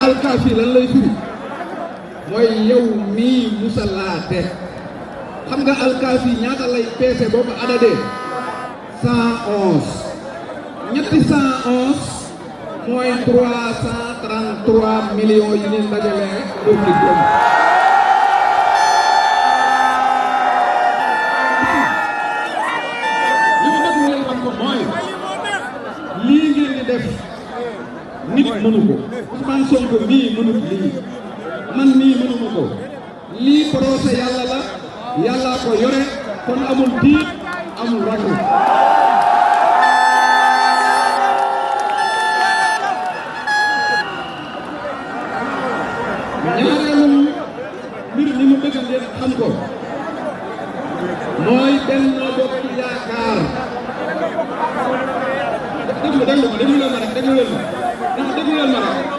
alkaati lan lay firi mooy yow mii musalaate xam nga alkaati ñaata lay peese boo ko adadee 111 ñetti 111 mooy 333 millions yi ñu dajalee doomu doom li ma bëgg ngeen xam ko mooy lii ngeen di def nit mënu ko Ousmane Sonko mii mënut lii man mii mënuma ko lii procès yàlla la yàllaa ko yore kon amul tiit amul ragal ñaareelu mbir mi mu bëgg ngeen xam ko mooy Benno Bokk Yaakaar déglu leen ma rek déglu leen ma rek